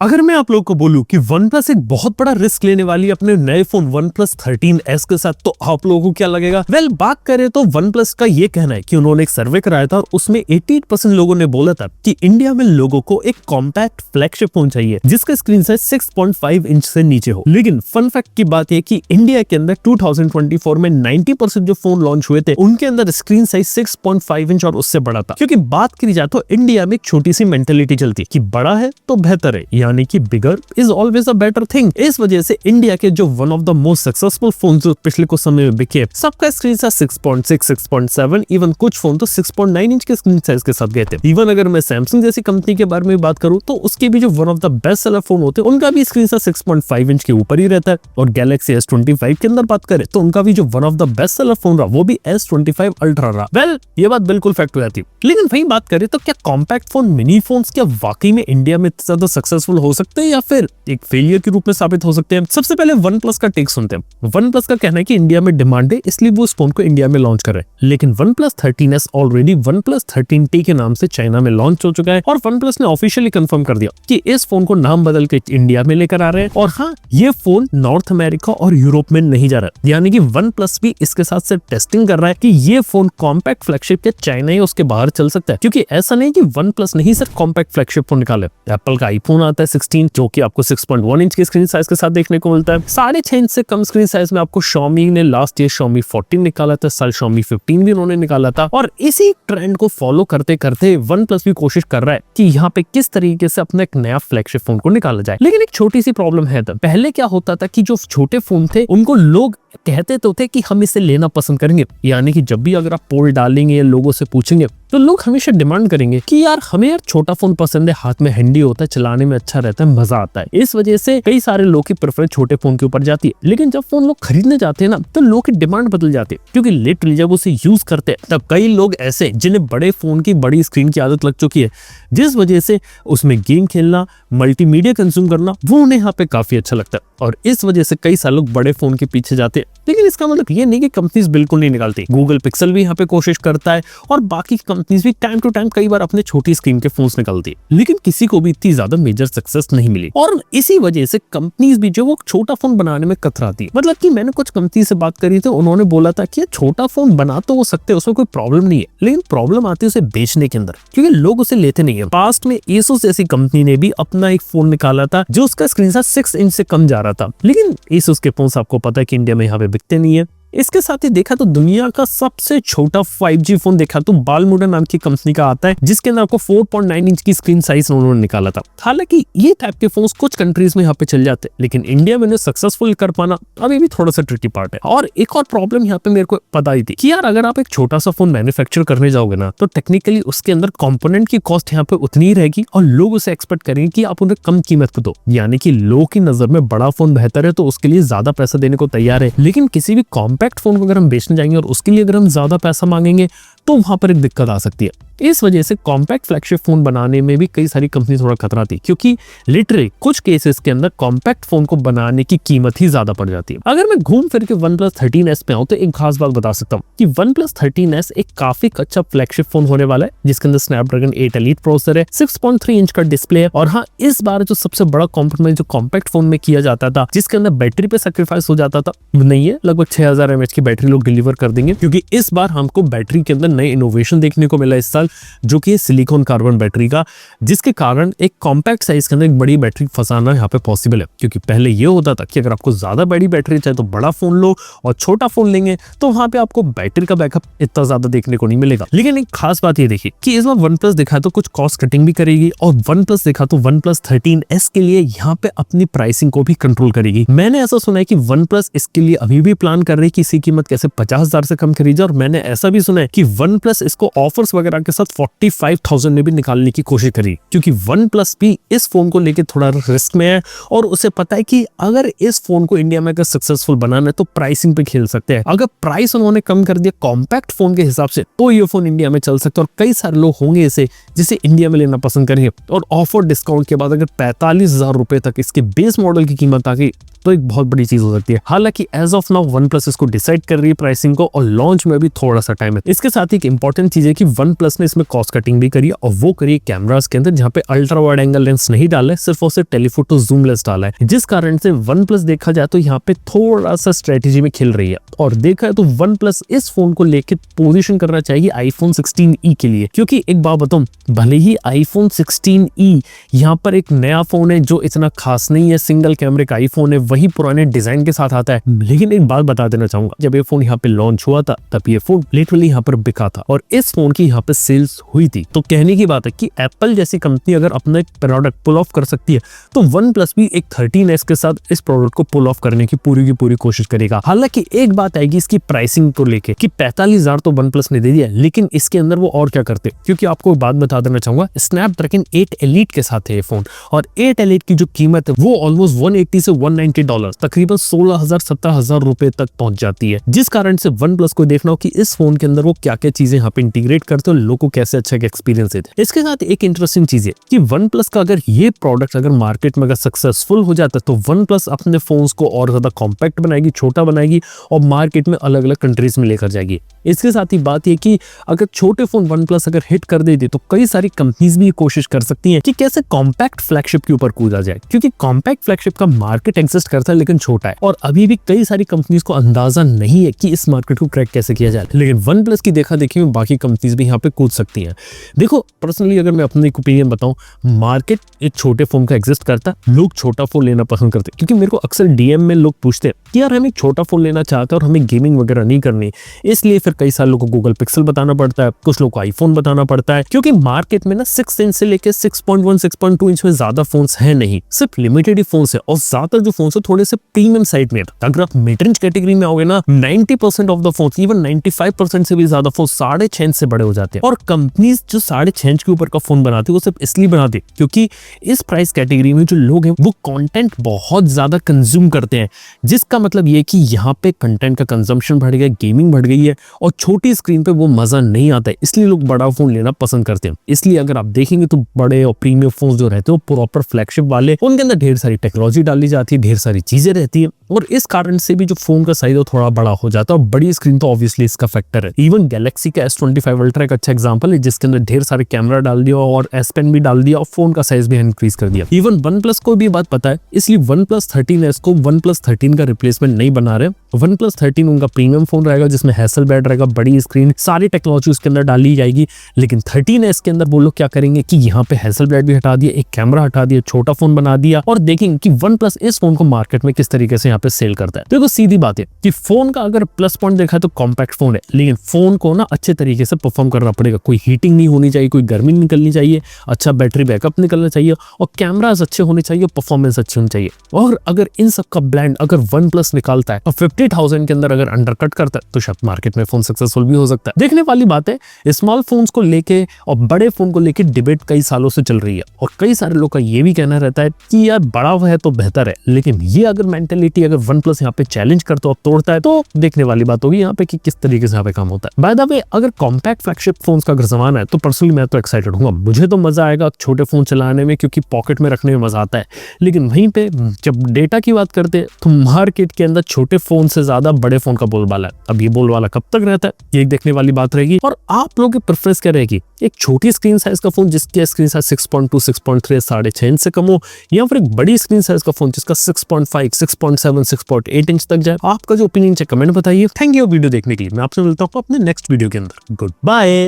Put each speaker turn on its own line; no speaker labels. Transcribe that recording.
अगर मैं आप लोगों को बोलूं कि OnePlus एक बहुत बड़ा रिस्क लेने वाली अपने नए फोन OnePlus 13S के साथ, तो आप लोगों को क्या लगेगा? बात करें तो OnePlus का ये कहना है कि उन्होंने एक सर्वे कराया था और उसमें 88% लोगों ने बोला था कि इंडिया में लोगों को एक कॉम्पैक्ट फ्लैगशिप फोन चाहिए जिसका स्क्रीन साइज 6.5 इंच से नीचे हो। लेकिन फन फैक्ट की बात है कि इंडिया के अंदर 2024 में 90% जो फोन लॉन्च हुए थे उनके अंदर स्क्रीन साइज 6.5 इंच और उससे बड़ा था, क्योंकि बात करी जाए तो इंडिया में एक छोटी सी मेंटेलिटी चलती है कि बड़ा है तो बेहतर है, यानी कि bigger is always a better thing. इस वजह से इंडिया के जो one of the most successful phone जो पिछले कुछ समय में बिके, सबका स्क्रीन साइज 6.6, 6.7, इवन कुछ फोन तो 6.9 इंच के स्क्रीन साइज के साथ गए थे। इवन अगर मैं सैमसंग जैसी कंपनी के बारे में बात करूं तो उसके भी जो one of the best seller phone होते हैं उनका भी स्क्रीन साइज 6.5 इंच के ऊपर ही रहता है। और गैलेक्सी S25 के अंदर बात करें तो उनका भी जो one of the best seller phone रहा वो भी S25 अल्ट्रा रहा। ये बात बिल्कुल फैक्ट हो जाती है। लेकिन वही बात करें तो क्या कॉम्पैक्ट फोन, मिनी फोन्स क्या वाकई में इंडिया में ज्यादा सक्सेसफुल हो सकते हैं या फिर एक फेलियर के रूप में साबित हो सकते हैं? सबसे पहले OnePlus का टेक सुनते हैं। OnePlus का कहना है कि इंडिया में डिमांड है इसलिए वो इस फोन को इंडिया में लॉन्च कर रहे हैं। लेकिन OnePlus 13S already OnePlus 13T के नाम से चाइना में लॉन्च हो चुका है और OnePlus ने ऑफिशियली कंफर्म कर दिया कि इस फोन को नाम बदल के इंडिया में लेकर आ रहे हैं। और हाँ, ये फोन नॉर्थ अमेरिका और यूरोप में नहीं जा रहा, यानी कि OnePlus भी इसके साथ सिर्फ टेस्टिंग कर रहा है कि ये फोन कॉम्पैक्ट फ्लैगशिप के चाइना या उसके बाहर चल सकता है। क्योंकि ऐसा नहीं कि OnePlus नहीं सिर्फ कॉम्पैक्ट फ्लैगशिप फोन निकाले, एप्पल का आईफोन आता है 16 जो कि आपको 6.1 इंच के स्क्रीन साइज के साथ देखने को मिलता है। 6.5 इंच से कम स्क्रीन साइज में आपको Xiaomi ने लास्ट ईयर Xiaomi 14 निकाला था, साल Xiaomi 15 भी उन्होंने निकाला था। और इसी ट्रेंड को फॉलो करते करते OnePlus भी कोशिश कर रहा है कि यहाँ पे किस तरीके से अपना एक नया फ्लैगशिप फोन को निकाला जाए। लेकिन एक छोटी सी प्रॉब्लम है। पहले क्या होता था कि जो छोटे फोन थे उनको लोग कहते तो थे कि हम इसे लेना पसंद करेंगे, यानी कि जब भी अगर आप पोल डालेंगे या लोगों से पूछेंगे तो लोग हमेशा डिमांड करेंगे कि यार हमें यार छोटा फोन पसंद है, हाथ में हैंडी होता है, चलाने में अच्छा रहता है, मजा आता है। इस वजह से कई सारे लोग की प्रेफरेंस छोटे फोन के ऊपर जाती है। लेकिन जब फोन लोग खरीदने जाते हैं ना तो लोग की डिमांड बदल जाती है, क्योंकि लिटरली जब उसे यूज करते हैं तब कई लोग ऐसे जिन्हें बड़े फोन की बड़ी स्क्रीन की आदत लग चुकी है, जिस वजह से उसमें गेम खेलना, मल्टीमीडिया कंज्यूम करना वो उन्हें यहाँ पे काफी अच्छा लगता है। और इस वजह से कई सारे लोग बड़े फोन के पीछे जाते हैं। लेकिन इसका मतलब ये नहीं कि कंपनीज बिल्कुल नहीं निकालती। गूगल पिक्सल भी यहाँ पे कोशिश करता है और बाकी कंपनीज भी टाइम टू टाइम कई बार अपने छोटी स्क्रीन के फोन्स निकालती है, लेकिन किसी को भी इतनी ज्यादा मेजर सक्सेस नहीं मिली। और इसी वजह से कंपनीज भी जो वो छोटा फोन बनाने में कतराती है। मतलब कि मैंने कुछ कंपनी से बात करी थी, उन्होंने बोला था कि छोटा फोन बना तो वो सकते हैं, उसमें कोई प्रॉब्लम नहीं है, लेकिन प्रॉब्लम आती है उसे बेचने के अंदर, क्योंकि लोग उसे लेते नहीं है। पास्ट में एसोस जैसी कंपनी ने भी अपना एक फोन निकाला था जो उसका स्क्रीन साइज 6 इंच से कम जा रहा था, लेकिन एसोस के फोन आपको पता है कि इंडिया में यहाँ पे बिकते नहीं है। इसके साथ ही देखा तो दुनिया का सबसे छोटा 5G फोन देखा तो बालमुडा नाम की कंपनी का आता है, जिसके अंदर आपको 4.9 इंच की स्क्रीन साइज उन्होंने निकाला था। हालांकि ये टाइप के फोन्स कुछ कंट्रीज में यहाँ पे चल जाते हैं, लेकिन इंडिया में सक्सेसफुल कर पाना अभी भी थोड़ा सा ट्रिकी पार्ट है। और एक और प्रॉब्लम यहाँ पे मेरे को पता ही थी कि यार अगर आप एक छोटा सा फोन मैन्युफैक्चर करने जाओगे ना तो टेक्निकली उसके अंदर कंपोनेंट की कॉस्ट यहाँ पे उतनी ही रहेगी और लोग उसे एक्सपेक्ट करेंगे कि आप उन्हें कम कीमत पे दो, यानी कि लोग की नजर में बड़ा फोन बेहतर है तो उसके लिए ज्यादा पैसा देने को तैयार है। लेकिन किसी भी कॉम्पैक्ट फोन को अगर हम बेचने जाएंगे और उसके लिए अगर हम ज्यादा पैसा मांगेंगे तो वहां पर एक दिक्कत आ सकती है। इस वजह से कॉम्पैक्ट फ्लैगशिप फोन बनाने में भी कई सारी कंपनी थोड़ा खतरा थी, क्योंकि लिटरली कुछ केसेस के अंदर कॉम्पैक्ट फोन को बनाने की कीमत ही ज्यादा पड़ जाती है। अगर मैं घूम फिर के OnePlus 13S पे आऊं तो एक खास बात बता सकता हूं कि OnePlus 13S एक काफी अच्छा फ्लैगशिप फोन होने वाला है, जिसके अंदर Snapdragon 8 Elite प्रोसेसर है, 6.3 इंच का डिस्प्ले है। और हाँ, इस बार जो सबसे बड़ा कॉम्प्रोमाइज जो कॉम्पैक्ट फोन में किया जाता था, जिसके अंदर बैटरी पे सैक्रिफाइस हो जाता था, नहीं है। लगभग 6000 mAh की बैटरी लोग डिलीवर कर देंगे, क्योंकि इस बार हमको बैटरी के अंदर नए इनोवेशन देखने को मिला इस साल, जो कि सिलिकॉन कार्बन बैटरी का, जिसके कारण एक कॉम्पैक्ट साइज के अंदर एक बड़ी बैटरी फंसाना यहाँ पे पॉसिबल है। क्योंकि पहले ये होता था कि अगर आपको ज्यादा बड़ी बैटरी चाहिए तो बड़ा फोन लो, और छोटा फोन लेंगे तो वहां पे आपको बैटरी का बैकअप इतना ज्यादा देखने को नहीं मिलेगा। लेकिन एक खास बात ये देखिए कि इस बार OnePlus देखा तो कुछ कॉस्ट कटिंग भी करेगी, और OnePlus देखा तो OnePlus 13S के लिए यहाँ पे अपनी प्राइसिंग को भी कंट्रोल करेगी। मैंने ऐसा सुना है कि OnePlus इसके लिए अभी भी प्लान कर रही है कि इसकी कीमत कैसे 50,000 से कम खरीदे, और मैंने ऐसा भी सुना है कि OnePlus इसको ऑफर्स वगैरह के साथ 45,000 में भी निकालने की कोशिश करी, क्योंकि OnePlus भी इस फोन को लेके थोड़ा रिस्क में है और उसे पता है कि अगर इस फोन को इंडिया में अगर सक्सेसफुल बनाना है तो प्राइसिंग पे खेल सकते हैं। अगर प्राइस उन्होंने कम कर दिया कॉम्पैक्ट फोन के हिसाब से तो ये फोन इंडिया में चल सकता है, और कई सारे लोग होंगे इसे जिसे इंडिया में लेना पसंद करेंगे। और ऑफर डिस्काउंट के बाद अगर 45,000 रुपए तक इसके बेस मॉडल की कीमत आ गई तो एक बहुत बड़ी चीज हो सकती है। हालांकि as of now OnePlus इसको डिसाइड कर रही है प्राइसिंग को, और लॉन्च में भी थोड़ा सा टाइम है। इसके साथ ही एक इंपॉर्टेंट चीज है कि वन प्लस ने इसमें कॉस्ट कटिंग भी करी है, और वो करी कैमरास के अंदर, जहां पे अल्ट्रा वाइड एंगल लेंस नहीं डाला है, सिर्फ और सिर्फ टेलीफोटो जूम लेंस डाला है, जिस कारण से वन प्लस देखा जाए तो यहाँ पे थोड़ा सा स्ट्रेटेजी में खेल रही है। और देखा है तो वन प्लस इस फोन को लेके पोजीशन करना चाहिए आईफोन 16e के लिए, क्योंकि एक बात बताऊं, भले ही आईफोन 16e यहाँ पर एक नया फोन है जो इतना खास नहीं है, सिंगल कैमरे का आईफोन है, वही पुराने डिजाइन के साथ आता है, लेकिन एक बात बता देना चाहूंगा, जब ये फोन यहाँ पे लॉन्च हुआ था तब ये फोन लिटरली यहाँ पर बिका था, और इस फोन की यहाँ पे सेल्स हुई थी। तो कहने की बात है कि एप्पल जैसी कंपनी अगर अपना एक प्रोडक्ट पुल ऑफ कर सकती है, तो वन प्लस भी एक 13S के साथ इस प्रोडक्ट को पुल ऑफ करने की पूरी कोशिश करेगा। हालांकि एक बात आएगी इसकी प्राइसिंग को लेके कि 45,000 तो वन प्लस ने दे दिया, लेकिन इसके अंदर वो और क्या करते, क्योंकि आपको बात बता देना चाहूंगा, स्नैपड्रैगन 8 एलीट के साथ है ये फोन, और 8 एलीट की जो कीमत है वो ऑलमोस्ट 180 से $190, तकरीबन 16,000-17,000 रुपए तक पहुंच जाती है, जिस कारण से वन प्लस को देखना हो कि इस फोन के अंदर वो क्या क्या चीजें यहाँ पे इंटीग्रेट करते हो, लोगों को कैसे अच्छा एक्सपीरियंस देते हैं। इसके साथ एक इंटरेस्टिंग चीज है कि वन प्लस का अगर ये प्रोडक्ट अगर मार्केट में अगर सक्सेसफुल हो जाता है, तो वन प्लस अपने फोन्स को और ज्यादा कॉम्पैक्ट बनाएगी, छोटा बनाएगी, और मार्केट में अलग अलग कंट्रीज में लेकर जाएगी। इसके साथ ही बात यह कि अगर छोटे फोन वन प्लस अगर हिट कर देते, तो कई सारी कंपनीज भी कोशिश कर सकती हैं कि कैसे कॉम्पैक्ट फ्लैगशिप के ऊपर कूदा जाए, क्योंकि कॉम्पैक्ट फ्लैगशिप का मार्केट एग्जिस्ट करता है लेकिन छोटा है, और अभी भी कई सारी कंपनीज को अंदाजा नहीं है कि इस मार्केट को क्रैक कैसे किया जाए, लेकिन वन प्लस की देखा देखी में बाकी कंपनीज भी यहाँ पे कूद सकती हैं। देखो पर्सनली अगर मैं अपनी ओपिनियन बताऊं, मार्केट एक छोटे फोन का एग्जिस्ट करता है, लोग छोटा फोन लेना पसंद करते हैं, क्योंकि मेरे को अक्सर डीएम में लोग पूछते हैं कि यार हम एक छोटा फोन लेना चाहते हैं और हमें गेमिंग वगैरह नहीं करनी, इसलिए फिर कई सारे लोगों को गूगल पिक्सल बताना पड़ता है, कुछ लोगों को आईफोन बताना पड़ता है, क्योंकि मार्केट में ना 6 इंच से लेकर 6.1 6.2 इंच में ज्यादा फोन्स है नहीं, सिर्फ लिमिटेड ही फोन्स है, और ज्यादातर जो फोन्स है थोड़े से प्रीमियम साइड में। अगर आप मिड रेंज कैटेगरी में आओगे ना, 90% ऑफ द फोन्स, इवन 95% से भी ज्यादा फोन 6.5 इंच से बड़े हो जाते हैं, और कंपनीज जो 6.5 इंच के ऊपर का फोन बनाती है वो सिर्फ इसलिए बनाती है क्योंकि इस प्राइस कैटेगरी में जो लोग हैं वो कंटेंट बहुत ज्यादा कंज्यूम करते हैं, जिसका मतलब ये कि यहाँ पे कंटेंट का कंजम्पशन बढ़ गया, गेमिंग बढ़ गई है, और छोटी स्क्रीन पे वो मजा नहीं आता है, इसलिए लोग बड़ा फोन लेना पसंद करते हैं। इसलिए अगर आप देखेंगे तो बड़े और प्रीमियम फोन जो रहते हैं वो प्रॉपर फ्लैगशिप वाले, उनके अंदर ढेर सारी टेक्नोलॉजी डाली जाती है, ढेर सारी चीजें रहती है, और इस कारण से भी जो फोन का साइज थोड़ा बड़ा हो जाता है, और बड़ी स्क्रीन तो ऑब्वियसली इसका फैक्टर है। इवन गैलेक्सी का S25 अल्ट्रा एक अच्छा एग्जांपल है, जिसके अंदर ढेर सारे कैमरा डाल दिया और S पेन भी डाल दिया और फोन का साइज भी इंक्रीज कर दिया। इवन वन प्लस को भी बात पता है, इसलिए वन प्लस 13S को वन प्लस 13 का रिप्लेसमेंट नहीं बना रहे। वन प्लस 13 उनका प्रीमियम फोन रहेगा, जिसमें हैसलब्लैड रहेगा, बड़ी स्क्रीन, सारी टेक्नोलॉजी उसके अंदर डाली जाएगी, लेकिन 13S के अंदर वो लोग क्या करेंगे कि यहाँ पे हैसलब्लैड भी हटा दिया, एक कैमरा हटा दिया, छोटा फोन बना दिया, और देखेंगे कि वन प्लस इस फोन को मार्केट में किस तरीके से यहाँ पे सेल करता है। देखो सीधी बात है कि फोन का अगर प्लस पॉइंट देखा है तो कॉम्पैक्ट फोन है, लेकिन फोन को ना अच्छे तरीके से परफॉर्म करना पड़ेगा, कोई हीटिंग नहीं होनी चाहिए, कोई गर्मी निकलनी चाहिए, अच्छा बैटरी बैकअप निकलना चाहिए, और कैमरास अच्छे होने चाहिए, परफॉर्मेंस अच्छी होनी चाहिए। और अगर इन सब का ब्लेंड अगर वन प्लस निकालता है और 50,000 के अंदर अगर अंडरकट करता है, तो शायद मार्केट में फोन सक्सेसफुल भी हो सकता है। देखने वाली बात है, स्मॉल फोन्स को लेके और बड़े फोन को लेके डिबेट कई सालों से चल रही है, और कई सारे लोग का ये भी कहना रहता है कि यार बड़ा है तो बेहतर है, लेकिन ये अगर मेंटेलिटी अगर वन प्लस यहाँ पे चैलेंज करता है और तोड़ता है, तो देखने वाली बात होगी यहाँ पे कि किस तरीके से यहाँ पे काम होता है। बाय द वे, अगर कॉम्पैक्ट फ्लैगशिप फोन्स का अगर जमाना है, तो पर्सनली मैं तो एक्साइटेड हूँ, मुझे तो मजा आएगा छोटे फोन चलाने में, क्योंकि पॉकेट में रखने में मजा आता है। लेकिन वहीं पे जब डेटा की बात करते हैं, तो मार्केट के अंदर छोटे फोन से ज्यादा बड़े फोन का बोलबाला है। अब ये बोलबाला कब तक रहता है, ये देखने वाली बात रहेगी। और आप लोगों की प्रेफरेंस क्या रहेगी, एक छोटी स्क्रीन साइज का फोन जिसकी स्क्रीन साइज 6.2 6.3 6.5 इंच से कम हो, या फिर एक बड़ी स्क्रीन साइज का फोन जिसका 6.5 6.7 6.8 इंच तक जाए? आपका जो ओपिनियन है कमेंट बताइए। थैंक यू वीडियो देखने के लिए। मैं आपसे मिलता हूँ अपने नेक्स्ट वीडियो के अंदर। Good bye.